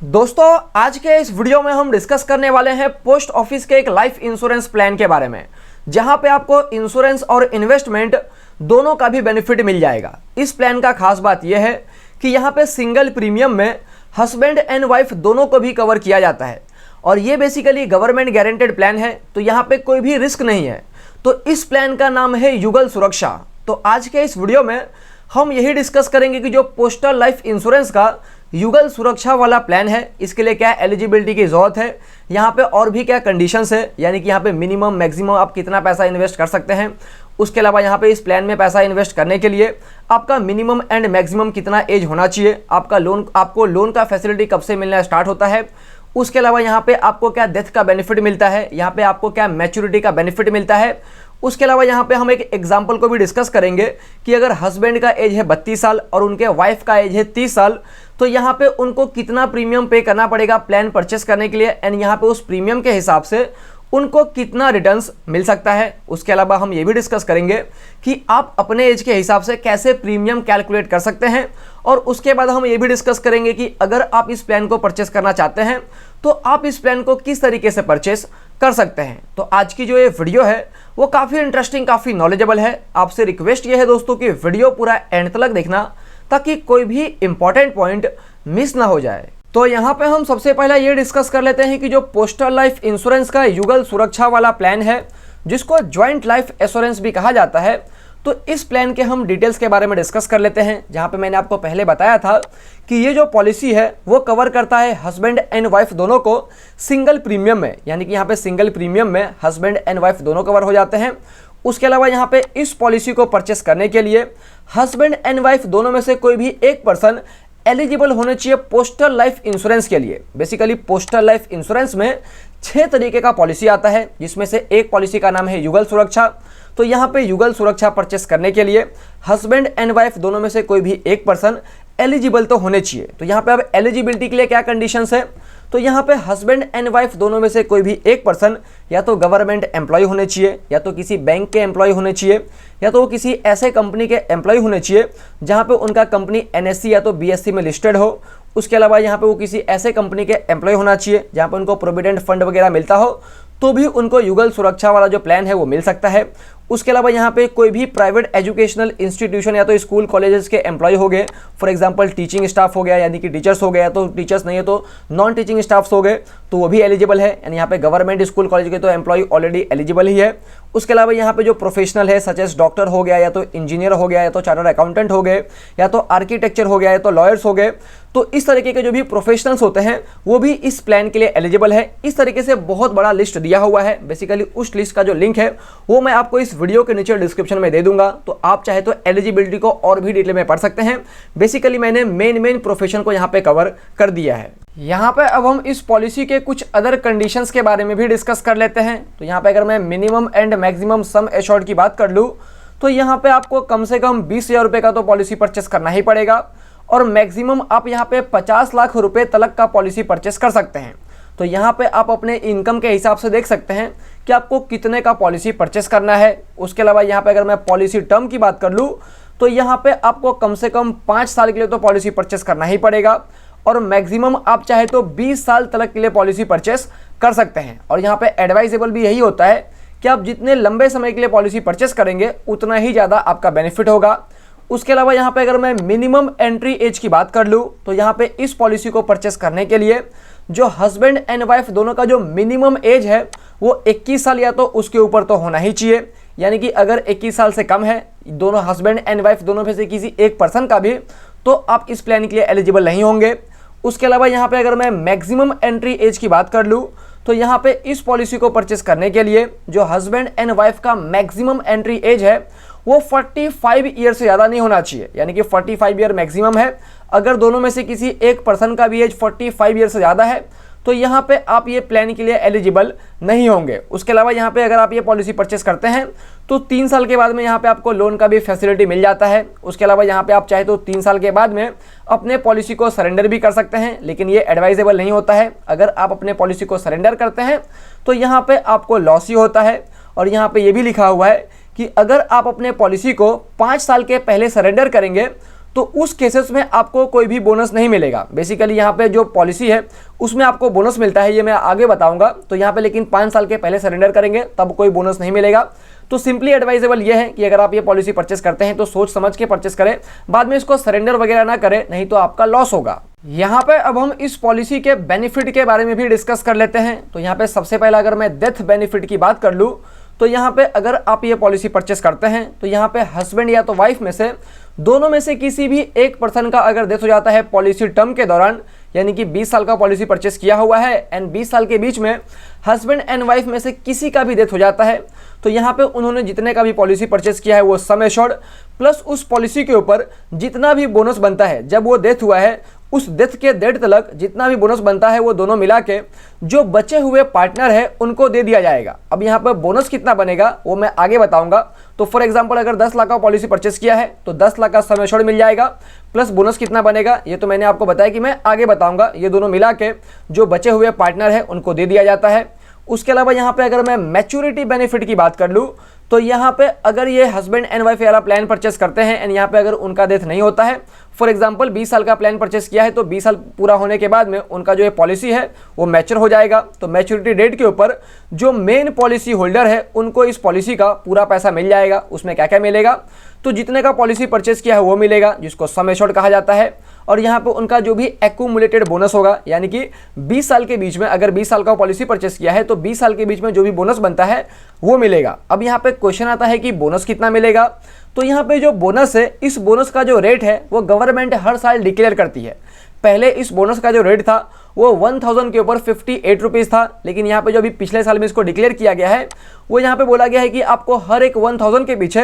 दोस्तों आज के इस वीडियो में हम डिस्कस करने वाले हैं पोस्ट ऑफिस के एक लाइफ इंश्योरेंस प्लान के बारे में, जहां पे आपको इंश्योरेंस और इन्वेस्टमेंट दोनों का भी बेनिफिट मिल जाएगा। इस प्लान का खास बात यह है कि यहां पे सिंगल प्रीमियम में हस्बैंड एंड वाइफ दोनों को भी कवर किया जाता है और ये बेसिकली गवर्नमेंट गारंटेड प्लान है, तो यहाँ पे कोई भी रिस्क नहीं है। तो इस प्लान का नाम है युगल सुरक्षा। तो आज के इस वीडियो में हम यही डिस्कस करेंगे कि जो पोस्टल लाइफ इंश्योरेंस का युगल सुरक्षा वाला प्लान है, इसके लिए क्या एलिजिबिलिटी की जरूरत है, यहाँ पे और भी क्या कंडीशंस है, यानी कि यहाँ पे मिनिमम मैक्सिमम आप कितना पैसा इन्वेस्ट कर सकते हैं। उसके अलावा यहाँ पे इस प्लान में पैसा इन्वेस्ट करने के लिए आपका मिनिमम एंड मैक्सिमम कितना एज होना चाहिए, आपको लोन का फैसिलिटी कब से मिलना स्टार्ट होता है। उसके अलावा यहाँ पे आपको क्या डेथ का बेनिफिट मिलता है, यहाँ पे आपको क्या मैच्योरिटी का बेनिफिट मिलता है। उसके अलावा यहाँ पे हम एक एग्जांपल को भी डिस्कस करेंगे कि अगर हस्बैंड का एज है 32 साल और उनके वाइफ का एज है 30 साल, तो यहाँ पे उनको कितना प्रीमियम पे करना पड़ेगा प्लान परचेस करने के लिए, एंड यहाँ पे उस प्रीमियम के हिसाब से उनको कितना रिटर्न्स मिल सकता है। उसके अलावा हम ये भी डिस्कस करेंगे कि आप अपने एज के हिसाब से कैसे प्रीमियम कैलकुलेट कर सकते हैं। और उसके बाद हम ये भी डिस्कस करेंगे कि अगर आप इस प्लान को परचेस करना चाहते हैं तो आप इस प्लान को किस तरीके से परचेस कर सकते हैं। तो आज की जो ये वीडियो है वो काफ़ी इंटरेस्टिंग, काफ़ी नॉलेजेबल है। आपसे रिक्वेस्ट ये है दोस्तों कि वीडियो पूरा एंड तक देखना ताकि कोई भी इंपॉर्टेंट पॉइंट मिस ना हो जाए। तो यहाँ पे हम सबसे पहले ये डिस्कस कर लेते हैं कि जो पोस्टल लाइफ इंश्योरेंस का युगल सुरक्षा वाला प्लान है, जिसको ज्वाइंट लाइफ एश्योरेंस भी कहा जाता है, तो इस प्लान के हम डिटेल्स के बारे में डिस्कस कर लेते हैं। जहाँ पे मैंने आपको पहले बताया था कि ये जो पॉलिसी है वो कवर करता है हस्बैंड एंड वाइफ दोनों को सिंगल प्रीमियम में, यानी कि यहाँ पे सिंगल प्रीमियम में हस्बैंड एंड वाइफ दोनों कवर हो जाते हैं। उसके अलावा यहाँ पे इस पॉलिसी को परचेस करने के लिए हस्बैंड एंड वाइफ दोनों में से कोई भी एक पर्सन एलिजिबल होने चाहिए पोस्टल लाइफ इंश्योरेंस के लिए। बेसिकली पोस्टल लाइफ इंश्योरेंस में 6 तरीके का पॉलिसी आता है, जिसमें से एक पॉलिसी का नाम है युगल सुरक्षा। तो यहाँ पे युगल सुरक्षा परचेस करने के लिए हस्बैंड एंड वाइफ दोनों में से कोई भी एक पर्सन एलिजिबल तो होने चाहिए। तो यहाँ पे अब एलिजिबिलिटी के लिए क्या कंडीशंस है, तो यहाँ पे हस्बैंड एंड वाइफ दोनों में से कोई भी एक पर्सन या तो गवर्नमेंट एम्प्लॉय होने चाहिए, या तो किसी बैंक के एम्प्लॉय होने चाहिए, या तो किसी ऐसे कंपनी के एम्प्लॉय होने चाहिए जहाँ पे उनका कंपनी एनएससी या तो बीएससी में लिस्टेड हो। उसके अलावा यहाँ पे वो किसी ऐसे कंपनी के एम्प्लॉय होना चाहिए जहाँ पे उनको प्रोविडेंट फंड वगैरह मिलता हो, तो भी उनको युगल सुरक्षा वाला जो प्लान है वो मिल सकता है। उसके अलावा यहाँ पे कोई भी प्राइवेट एजुकेशनल इंस्टीट्यूशन या तो स्कूल कॉलेजेस के एम्प्लॉय हो गए, फॉर एग्जांपल टीचिंग स्टाफ हो गया, यानी कि टीचर्स हो गया, तो टीचर्स नहीं है तो नॉन टीचिंग स्टाफ्स हो गए, तो वो भी एलिजिबल है। यानी यहाँ पे गवर्नमेंट स्कूल कॉलेज के तो एम्प्लॉय ऑलरेडी एलिजिबल ही है। उसके अलावा यहाँ पे जो प्रोफेशनल है सच एस डॉक्टर हो गया, या तो इंजीनियर हो गया, या तो चार्टर्ड अकाउंटेंट हो गए, या तो आर्किटेक्चर हो गया, या तो लॉयर्स हो गए, तो इस तरीके के जो भी प्रोफेशनल्स होते हैं वो भी इस प्लान के लिए एलिजिबल है। इस तरीके से बहुत बड़ा लिस्ट दिया हुआ है। बेसिकली उस लिस्ट का जो लिंक है वो मैं आपको इस वीडियो के नीचे डिस्क्रिप्शन में दे दूंगा, तो आप चाहे तो एलिजिबिलिटी को और भी डिटेल में पढ़ सकते हैं। बेसिकली मैंने मेन प्रोफेशन को यहाँ पे कवर कर दिया है। यहाँ पे अब हम इस पॉलिसी के कुछ अदर कंडीशंस के बारे में भी डिस्कस कर लेते हैं। तो यहाँ पे अगर मैं minimum and maximum sum assured की बात कर लूँ तो यहाँ पे आपको कम से कम 20,000 रुपये का तो पॉलिसी परचेस करना ही पड़ेगा, और मैक्सिमम आप यहाँ पे 50 लाख रुपए तक का पॉलिसी परचेस कर सकते हैं। तो यहाँ पे आप अपने इनकम के हिसाब से देख सकते हैं कि आपको कितने का पॉलिसी परचेस करना है। उसके अलावा यहाँ पे अगर मैं पॉलिसी टर्म की बात कर लूँ तो यहाँ पे आपको कम से कम 5 साल के लिए तो पॉलिसी परचेस करना ही पड़ेगा, और मैक्सिमम आप चाहे तो 20 साल तक के लिए पॉलिसी परचेस कर सकते हैं। और यहाँ पे एडवाइजेबल भी यही होता है कि आप जितने लंबे समय के लिए पॉलिसी परचेस करेंगे उतना ही ज़्यादा आपका बेनिफिट होगा। उसके अलावा यहाँ पे अगर मैं मिनिमम एंट्री एज की बात कर लूँ तो यहाँ पे इस पॉलिसी को परचेस करने के लिए जो हस्बैंड एंड वाइफ दोनों का जो मिनिमम एज है वो 21 साल या तो उसके ऊपर तो होना ही चाहिए। यानी कि अगर 21 साल से कम है दोनों हस्बैंड एंड वाइफ दोनों में से किसी एक पर्सन का भी, तो आप इस प्लान के लिए एलिजिबल नहीं होंगे। उसके अलावा यहाँ पे अगर मैं मैक्सिमम एंट्री एज की बात कर लूँ तो यहाँ पे इस पॉलिसी को परचेस करने के लिए जो हस्बैंड एंड वाइफ का मैक्सिमम एंट्री एज है वो 45 ईयर से ज़्यादा नहीं होना चाहिए। यानी कि 45 ईयर मैक्सिमम है। अगर दोनों में से किसी एक पर्सन का भी एज 45 ईयर से ज़्यादा है तो यहाँ पे आप ये प्लान के लिए एलिजिबल नहीं होंगे। उसके अलावा यहाँ पे अगर आप ये पॉलिसी परचेस करते हैं तो 3 साल के बाद में यहाँ पे आपको लोन का भी फैसिलिटी मिल जाता है। उसके अलावा यहाँ पे आप चाहे तो 3 साल के बाद में अपने पॉलिसी को सरेंडर भी कर सकते हैं, लेकिन ये एडवाइजेबल नहीं होता है। अगर आप अपने पॉलिसी को सरेंडर करते हैं तो यहाँ पे आपको लॉस ही होता है। और यहाँ पे ये भी लिखा हुआ है कि अगर आप अपने पॉलिसी को 5 साल के पहले सरेंडर करेंगे तो उस केसेस में आपको कोई भी बोनस नहीं मिलेगा। बेसिकली यहाँ पे जो पॉलिसी है उसमें आपको बोनस मिलता है, ये मैं आगे बताऊंगा। तो यहाँ पे लेकिन 5 साल के पहले सरेंडर करेंगे तब कोई बोनस नहीं मिलेगा। तो सिंपली एडवाइजेबल ये है कि अगर आप ये पॉलिसी परचेस करते हैं तो सोच समझ के परचेस करें, बाद में इसको सरेंडर वगैरह ना करें, नहीं तो आपका लॉस होगा। यहाँ पे अब हम इस पॉलिसी के बेनिफिट के बारे में भी डिस्कस कर लेते हैं। तो यहाँ पे सबसे पहला अगर मैं डेथ बेनिफिट की बात कर लूँ तो यहाँ पे अगर आप ये पॉलिसी परचेस करते हैं तो यहाँ पे हस्बैंड या तो वाइफ में से दोनों में से किसी भी एक पर्सन का अगर डेथ हो जाता है पॉलिसी टर्म के दौरान, यानी कि 20 साल का पॉलिसी परचेस किया हुआ है एंड 20 साल के बीच में हस्बैंड एंड वाइफ में से किसी का भी डेथ हो जाता है, तो यहाँ पे उन्होंने जितने का भी पॉलिसी परचेस किया है वो सम एश्योर्ड प्लस उस पॉलिसी के ऊपर जितना भी बोनस बनता है जब वो डेथ हुआ है उस डेथ के डेट तक जितना भी बोनस बनता है वो दोनों मिला के जो बचे हुए पार्टनर है उनको दे दिया जाएगा। अब यहाँ पर बोनस कितना बनेगा वो मैं आगे बताऊंगा। तो फॉर एग्जांपल अगर 10 लाख का पॉलिसी परचेस किया है तो 10 लाख का सम एश्योर्ड मिल जाएगा, प्लस बोनस कितना बनेगा ये तो मैंने आपको बताया कि मैं आगे बताऊंगा। ये दोनों मिला के जो बचे हुए पार्टनर है उनको दे दिया जाता है। उसके अलावा यहाँ पे अगर मैं मैच्योरिटी बेनिफिट की बात कर लूँ तो यहाँ पे अगर ये हस्बैंड एंड वाइफ वाला प्लान परचेस करते हैं एंड यहाँ पे अगर उनका डेथ नहीं होता है, फॉर एग्जांपल 20 साल का प्लान परचेस किया है तो 20 साल पूरा होने के बाद में उनका जो ये पॉलिसी है वो मैच्योर हो जाएगा। तो मैच्योरिटी डेट के ऊपर जो मेन पॉलिसी होल्डर है उनको इस पॉलिसी का पूरा पैसा मिल जाएगा। उसमें क्या क्या मिलेगा, तो जितने का पॉलिसी परचेस किया है वो मिलेगा जिसको सम एश्योर्ड कहा जाता है, और यहाँ पे उनका जो भी एक्यूमुलेटेड बोनस होगा यानी कि 20 साल के बीच में अगर 20 साल का पॉलिसी परचेस किया है तो 20 साल के बीच में जो भी बोनस बनता है वो मिलेगा। अब यहाँ पे क्वेश्चन आता है कि बोनस कितना मिलेगा, तो यहाँ पे जो बोनस है इस बोनस का जो रेट है वो गवर्नमेंट हर साल डिक्लेयर करती है। पहले इस बोनस का जो रेट था वो 1000 के ऊपर 58 रुपीज़ था, लेकिन यहाँ पे जो अभी पिछले साल में इसको डिक्लेयर किया गया है वो यहाँ पे बोला गया है कि आपको हर एक 1000 के पीछे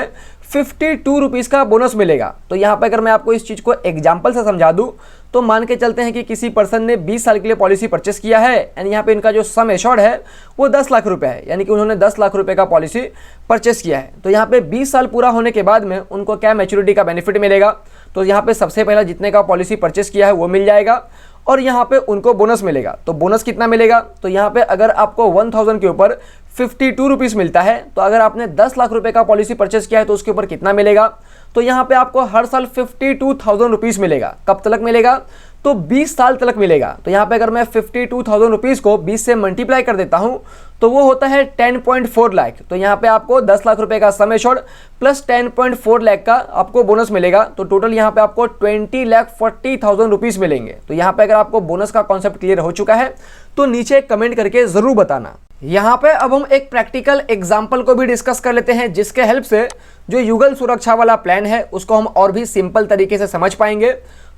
52 रुपीज़ का बोनस मिलेगा। तो यहाँ पे अगर मैं आपको इस चीज़ को एग्जाम्पल से समझा दूँ तो मान के चलते हैं कि किसी पर्सन ने 20 साल के लिए पॉलिसी परचेस किया है एंड यहाँ पे इनका जो सम एश्योर्ड है वो 10 लाख रुपए है, यानी कि उन्होंने 10 लाख रुपए का पॉलिसी परचेस किया है। तो यहाँ पे 20 साल पूरा होने के बाद में उनको क्या मैच्योरिटी का बेनिफिट मिलेगा, तो यहाँ पे सबसे पहला जितने का पॉलिसी परचेस किया है वो मिल जाएगा और यहाँ पे उनको बोनस मिलेगा। तो बोनस कितना मिलेगा, तो यहाँ पे अगर आपको 1000 के ऊपर 52 रुपीज़ मिलता है तो अगर आपने 10 लाख रुपए का पॉलिसी परचेस किया है तो उसके ऊपर कितना मिलेगा, तो यहाँ पे आपको हर साल 52,000 रुपीज़ मिलेगा। कब तक मिलेगा, तो 20 साल तक मिलेगा। तो यहाँ पे अगर मैं 52,000 रुपीज़ को 20 से मल्टीप्लाई कर देता हूँ तो वो होता है 10.4 लाख। तो यहाँ पे आपको 10 लाख रुपए का सम एश्योर्ड प्लस 10.4 लाख का आपको बोनस मिलेगा। तो टोटल यहाँ पे आपको 20,40,000 रुपीज़ मिलेंगे। तो यहाँ पे अगर आपको बोनस का कॉन्सेप्ट क्लियर हो चुका है तो नीचे कमेंट करके ज़रूर बताना। यहाँ पे अब हम एक प्रैक्टिकल एग्जाम्पल को भी डिस्कस कर लेते हैं जिसके हेल्प से जो युगल सुरक्षा वाला प्लान है उसको हम और भी सिंपल तरीके से समझ पाएंगे।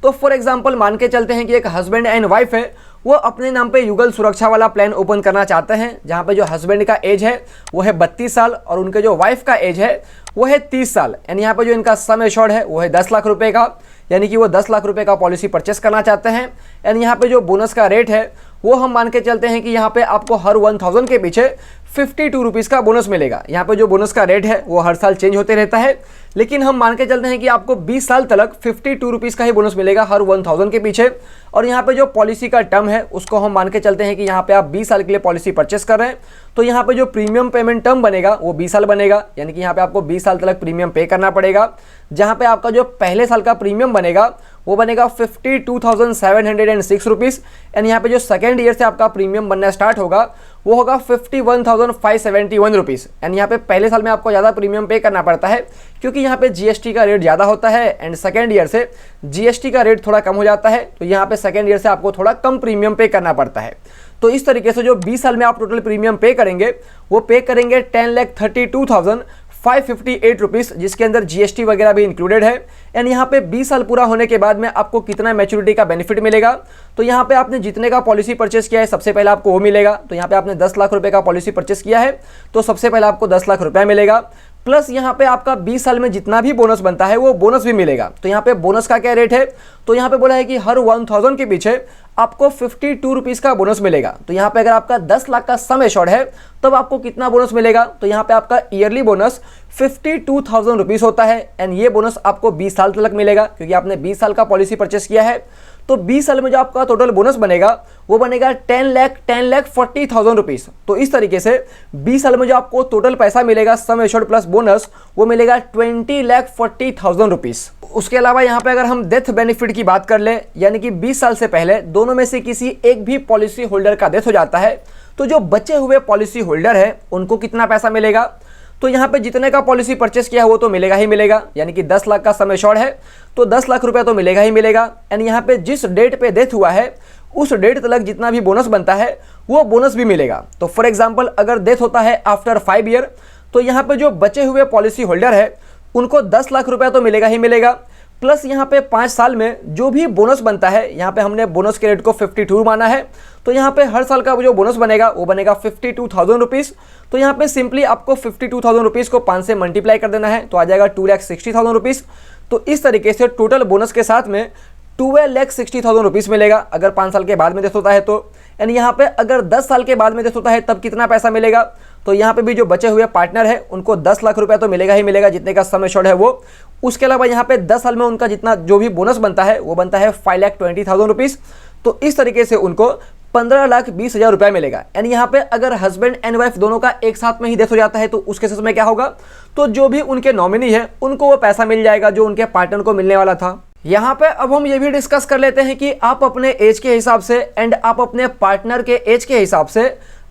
तो फॉर एग्जांपल मान के चलते हैं कि एक हस्बैंड एंड वाइफ है, वो अपने नाम पे युगल सुरक्षा वाला प्लान ओपन करना चाहते हैं, जहां पे जो हस्बैंड का एज है वो है 32 साल और उनके जो वाइफ का एज है वो है 30 साल। एंड यहाँ पे जो इनका सम एश्योर्ड है वो है 10 लाख रुपए का, यानी कि वो 10 लाख रुपए का पॉलिसी परचेस करना चाहते हैं। एंड यहाँ पे जो बोनस का रेट है वो हम मान के चलते हैं कि यहाँ पे आपको हर 1000 के पीछे 52 रुपीज़ का बोनस मिलेगा। यहाँ पे जो बोनस का रेट है वो हर साल चेंज होते रहता है, लेकिन हम मान के चलते हैं कि आपको 20 साल तक 52 रुपीज़ का ही बोनस मिलेगा हर 1000 के पीछे। और यहाँ पे जो पॉलिसी का टर्म है उसको हम मान के चलते हैं कि यहाँ पे आप 20 साल के लिए पॉलिसी परचेस कर रहे हैं, तो यहाँ पे जो प्रीमियम पेमेंट टर्म बनेगा वो 20 साल बनेगा, यानी कि यहाँ पे आपको 20 साल तक प्रीमियम पे करना पड़ेगा। जहाँ पे आपका जो पहले साल का प्रीमियम बनेगा वो बनेगा 52,706 रुपीज़। एंड यहाँ पे जो सेकेंड ईयर से आपका प्रीमियम बनना स्टार्ट होगा वो होगा 51,571 रुपीज़। एंड यहाँ पे पहले साल में आपको ज़्यादा प्रीमियम पे करना पड़ता है क्योंकि यहाँ पे जीएसटी का रेट ज़्यादा होता है एंड सेकेंड ईयर से जीएसटी का रेट थोड़ा कम हो जाता है, तो यहाँ पे सेकेंड ईयर से आपको थोड़ा कम प्रीमियम पे करना पड़ता है। तो इस तरीके से जो 20 साल में आप टोटल प्रीमियम पे करेंगे वो पे करेंगे 10,32,558 रुपीज़, जिसके अंदर जीएसटी वगैरह भी इंक्लूडेड है। एंड यहाँ पे 20 साल पूरा होने के बाद में आपको कितना मैच्योरिटी का बेनिफिट मिलेगा, तो यहाँ पे आपने जितने का पॉलिसी परचेस किया है सबसे पहले आपको वो मिलेगा। तो यहाँ पे आपने 10 लाख रुपए का पॉलिसी परचेस किया है तो सबसे पहले आपको 10 लाख रुपया मिलेगा, प्लस यहाँ पे आपका 20 साल में जितना भी बोनस बनता है वो बोनस भी मिलेगा। तो यहाँ पे बोनस का क्या रेट है, तो यहाँ पे बोला है कि हर 1000 के पीछे आपको 52 रुपीज़ का बोनस मिलेगा। तो यहाँ पे अगर आपका 10 लाख का सम एश्योर्ड है तब आपको कितना बोनस मिलेगा, तो यहाँ पे आपका ईयरली बोनस 52,000 रुपीज़ होता है। एंड ये बोनस आपको 20 साल तक मिलेगा क्योंकि आपने 20 साल का पॉलिसी परचेस किया है। तो 20 साल में जो आपका टोटल बोनस बनेगा वो बनेगा 10,40,000 रुपीज़। तो इस तरीके से 20 साल में जो आपको टोटल पैसा मिलेगा सम एश्योर्ड प्लस बोनस वो मिलेगा 20,40,000 रुपीज़। उसके अलावा यहाँ पे अगर हम डेथ बेनिफिट की बात कर ले, यानी कि 20 साल से पहले दोनों में से किसी एक भी पॉलिसी होल्डर का डेथ हो जाता है तो जो बचे हुए पॉलिसी होल्डर है उनको कितना पैसा मिलेगा। तो यहाँ पे जितने का पॉलिसी परचेस किया है वो तो मिलेगा ही मिलेगा, यानी कि 10 लाख का सम एश्योर्ड है तो 10 लाख रुपया तो मिलेगा ही मिलेगा। एंड यहाँ पे जिस डेट पे डेथ हुआ है उस डेट तक जितना भी बोनस बनता है वो बोनस भी मिलेगा। तो फॉर एग्जाम्पल अगर डेथ होता है आफ्टर 5 ईयर तो यहाँ पे जो बचे हुए पॉलिसी होल्डर है उनको 10 लाख रुपया तो मिलेगा ही मिलेगा, प्लस यहाँ पे 5 साल में जो भी बोनस बनता है, यहाँ पे हमने बोनस के रेट को 52 माना है तो यहाँ पे हर साल का जो बोनस बनेगा वो बनेगा 52,000 रुपीज़। तो यहाँ पे सिंपली आपको 52,000 रुपीज़ को 5 से मल्टीप्लाई कर देना है तो आ जाएगा 2,60,000 रुपीज़। तो इस तरीके से टोटल बोनस के साथ में 12,60,000 रुपीज़ मिलेगा अगर 5 साल के बाद में डेथ होता है तो। यानी यहाँ पे अगर 10 साल के बाद में डेथ होता है तब कितना पैसा मिलेगा, तो यहाँ पे भी जो बचे हुए पार्टनर है उनको 10 लाख रुपया तो मिलेगा ही मिलेगा जितने का सम एश्योर्ड है वो। उसके अलावा यहाँ पे 10 साल में उनका जितना जो भी बोनस बनता है वो बनता है 5,20,000 रुपीज़। तो इस तरीके से उनको 15,20,000 रुपया मिलेगा। यानी यहाँ पे अगर हस्बैंड एंड वाइफ दोनों का एक साथ में ही डेथ हो जाता है तो उस केसेस में क्या होगा, तो जो भी उनके नॉमिनी है उनको वो पैसा मिल जाएगा जो उनके पार्टनर को मिलने वाला था। यहाँ पे अब हम ये भी डिस्कस कर लेते हैं कि आप अपने एज के हिसाब से एंड आप अपने पार्टनर के एज के हिसाब से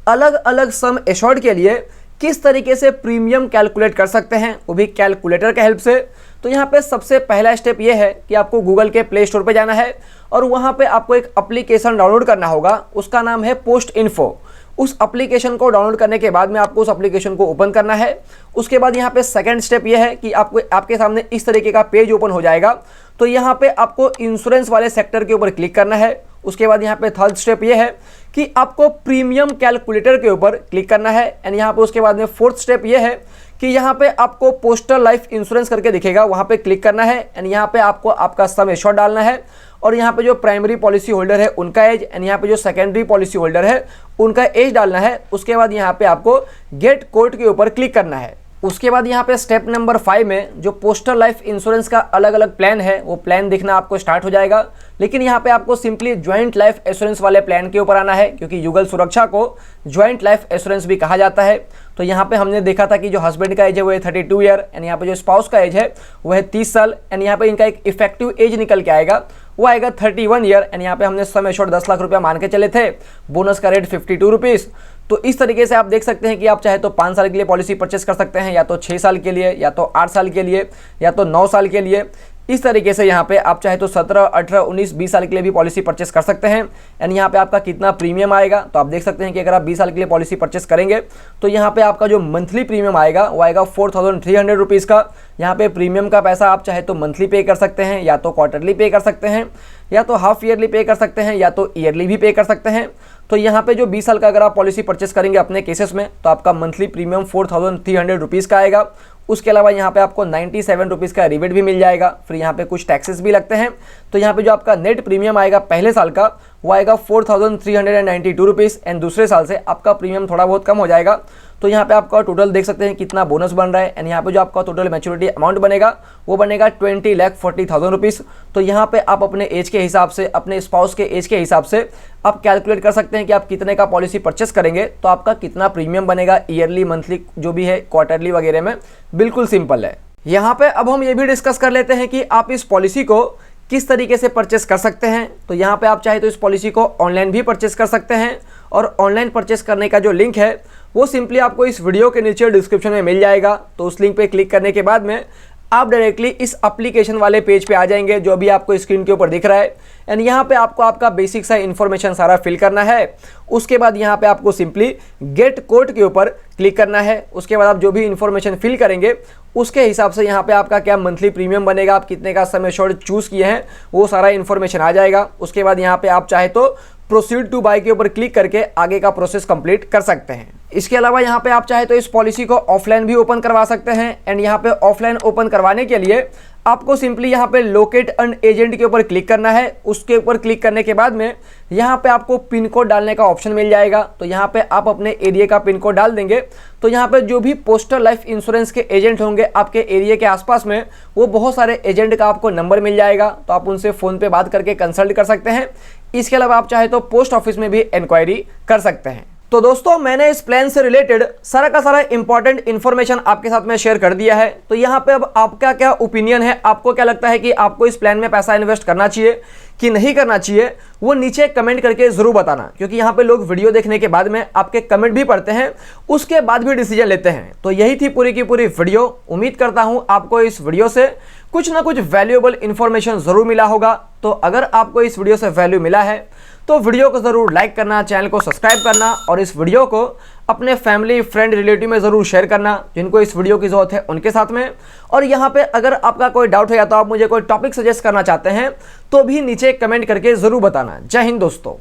अलग अलग सम एश्योर्ड के लिए किस तरीके से प्रीमियम कैलकुलेट कर सकते हैं, वो भी कैलकुलेटर के हेल्प से। तो यहाँ पे सबसे पहला स्टेप ये है कि आपको गूगल के प्ले स्टोर पे जाना है और वहाँ पे आपको एक एप्लीकेशन डाउनलोड करना होगा, उसका नाम है पोस्ट इन्फो। उस एप्लीकेशन को डाउनलोड करने के बाद में आपको उस एप्लीकेशन को ओपन करना है। उसके बाद यहाँ पे सेकंड स्टेप ये है कि आपके सामने इस तरीके का पेज ओपन हो जाएगा। तो यहाँ पे आपको इंश्योरेंस वाले सेक्टर के ऊपर क्लिक करना है। उसके बाद यहाँ पे थर्ड स्टेप ये है कि आपको प्रीमियम कैलकुलेटर के ऊपर क्लिक करना है। एंड यहाँ पे उसके बाद में फोर्थ स्टेप ये है कि यहाँ पे आपको पोस्टल लाइफ इंश्योरेंस करके दिखेगा, वहाँ पे क्लिक करना है। एंड यहाँ पे आपको आपका सम एश्योर्ड डालना है और यहाँ पे जो प्राइमरी पॉलिसी होल्डर है उनका एज एंड यहाँ पे जो सेकेंडरी पॉलिसी होल्डर है उनका एज डालना है। उसके बाद यहाँ पे आपको गेट कोट के ऊपर क्लिक करना है। उसके बाद यहाँ पे स्टेप नंबर 5 में जो पोस्टल लाइफ इंश्योरेंस का अलग अलग प्लान है वो प्लान दिखना आपको स्टार्ट हो जाएगा। लेकिन यहाँ पे आपको सिंपली ज्वाइंट लाइफ एश्योरेंस वाले प्लान के ऊपर आना है, क्योंकि युगल सुरक्षा को ज्वाइंट लाइफ एश्योरेंस भी कहा जाता है। तो यहाँ पे हमने देखा था कि जो हस्बैंड का एज है वो है 32 ईयर एंड यहाँ पे जो स्पाउस का एज है वो है 30 साल एंड यहाँ पे इनका एक इफेक्टिव एज निकल के आएगा, वो आएगा 31 ईयर। एंड यहाँ पे हमने सम एश्योर्ड 10 लाख रुपया मान के चले थे, बोनस का रेट 52 रुपीज़। तो इस तरीके से आप देख सकते हैं कि आप चाहे तो 5 साल के लिए पॉलिसी परचेस कर सकते हैं, या तो 6 साल के लिए, या तो 8 साल के लिए, या तो 9 साल के लिए। इस तरीके से यहाँ पे आप चाहे तो 17, 18, 19, 20 साल के लिए भी पॉलिसी परचेस कर सकते हैं। एंड यहाँ पे आपका कितना प्रीमियम आएगा, तो आप देख सकते हैं कि अगर आप 20 साल के लिए पॉलिसी परचेस करेंगे तो यहाँ पे आपका जो मंथली प्रीमियम आएगा वो आएगा 4,300 रुपीज़ का। यहाँ पे प्रीमियम का पैसा आप चाहे तो मंथली पे कर सकते हैं, या तो क्वार्टरली पे कर सकते हैं, या तो हाफ ईयरली पे कर सकते हैं, या तो ईयरली भी पे कर सकते हैं। तो यहाँ पे जो 20 साल का अगर आप पॉलिसी परचेस करेंगे अपने केसेस में तो आपका मंथली प्रीमियम 4,300 रुपीज़ का आएगा। उसके अलावा यहाँ पे आपको 97 रुपीज़ का रिबेट भी मिल जाएगा, फिर यहाँ पे कुछ टैक्सेस भी लगते हैं। तो यहाँ पे जो आपका नेट प्रीमियम आएगा पहले साल का वो आएगा 4,392 रुपीज़ एंड दूसरे साल से आपका प्रीमियम थोड़ा बहुत कम हो जाएगा। तो यहाँ पे आपका टोटल देख सकते हैं कितना बोनस बन रहा है। एंड यहाँ पे जो आपका टोटल मैच्योरिटी अमाउंट बनेगा वो बनेगा 20,40,000 रुपीज़। तो यहाँ पे आप अपने एज के हिसाब से, अपने स्पाउस के एज के हिसाब से आप कैलकुलेट कर सकते हैं कि आप कितने का पॉलिसी परचेस करेंगे तो आपका कितना प्रीमियम बनेगा, ईयरली, मंथली, जो भी है, क्वार्टरली वगैरह में। बिल्कुल सिंपल है। यहाँ पे अब हम ये भी डिस्कस कर लेते हैं कि आप इस पॉलिसी को किस तरीके से परचेस कर सकते हैं। तो यहाँ पे आप चाहे तो इस पॉलिसी को ऑनलाइन भी परचेस कर सकते हैं और ऑनलाइन परचेस करने का जो लिंक है वो सिंपली आपको इस वीडियो के नीचे डिस्क्रिप्शन में मिल जाएगा। तो उस लिंक पे क्लिक करने के बाद में आप डायरेक्टली इस एप्लीकेशन वाले पेज पे आ जाएंगे जो अभी आपको स्क्रीन के ऊपर दिख रहा है। एंड यहाँ पे आपको आपका बेसिक सा इन्फॉर्मेशन सारा फिल करना है। उसके बाद यहाँ पे आपको सिंपली गेट कोट के ऊपर क्लिक करना है। उसके बाद आप जो भी इन्फॉर्मेशन फिल करेंगे उसके हिसाब से यहाँ पे आपका क्या मंथली प्रीमियम बनेगा, आप कितने का सम एश्योर्ड चूज़ किए हैं, वो सारा इन्फॉर्मेशन आ जाएगा। उसके बाद यहाँ पे आप चाहे तो प्रोसीड टू बाय के ऊपर क्लिक करके आगे का प्रोसेस कंप्लीट कर सकते हैं। इसके अलावा यहाँ पे आप चाहे तो इस पॉलिसी को ऑफलाइन भी ओपन करवा सकते हैं। एंड यहाँ पे ऑफलाइन ओपन करवाने के लिए आपको सिंपली यहाँ पे लोकेट एन एजेंट के ऊपर क्लिक करना है। उसके ऊपर क्लिक करने के बाद में यहाँ पे आपको पिन कोड डालने का ऑप्शन मिल जाएगा। तो यहाँ पे आप अपने एरिया का पिन कोड डाल देंगे तो यहाँ पे जो भी पोस्टल लाइफ इंश्योरेंस के एजेंट होंगे आपके एरिया के आसपास में, वो बहुत सारे एजेंट का आपको नंबर मिल जाएगा। तो आप उनसे फ़ोन पे बात करके कंसल्ट कर सकते हैं। इसके अलावा आप चाहे तो पोस्ट ऑफिस में भी इंक्वायरी कर सकते हैं। तो दोस्तों, मैंने इस प्लान से रिलेटेड सारा का सारा इंपॉर्टेंट इन्फॉर्मेशन आपके साथ में शेयर कर दिया है। तो यहाँ पे अब आपका क्या ओपिनियन है, आपको क्या लगता है कि आपको इस प्लान में पैसा इन्वेस्ट करना चाहिए कि नहीं करना चाहिए, वो नीचे कमेंट करके ज़रूर बताना। क्योंकि यहाँ पे लोग वीडियो देखने के बाद में आपके कमेंट भी पढ़ते हैं, उसके बाद भी डिसीजन लेते हैं। तो यही थी पूरी की पूरी वीडियो। उम्मीद करता हूँ आपको इस वीडियो से कुछ ना कुछ वैल्यूएबल इन्फॉर्मेशन ज़रूर मिला होगा। तो अगर आपको इस वीडियो से वैल्यू मिला है तो वीडियो को ज़रूर लाइक करना, चैनल को सब्सक्राइब करना और इस वीडियो को अपने फैमिली, फ्रेंड, रिलेटिव में ज़रूर शेयर करना जिनको इस वीडियो की ज़रूरत है उनके साथ में। और यहाँ पे अगर आपका कोई डाउट है या तो आप मुझे कोई टॉपिक सजेस्ट करना चाहते हैं तो भी नीचे कमेंट करके ज़रूर बताना। जय हिंद दोस्तों।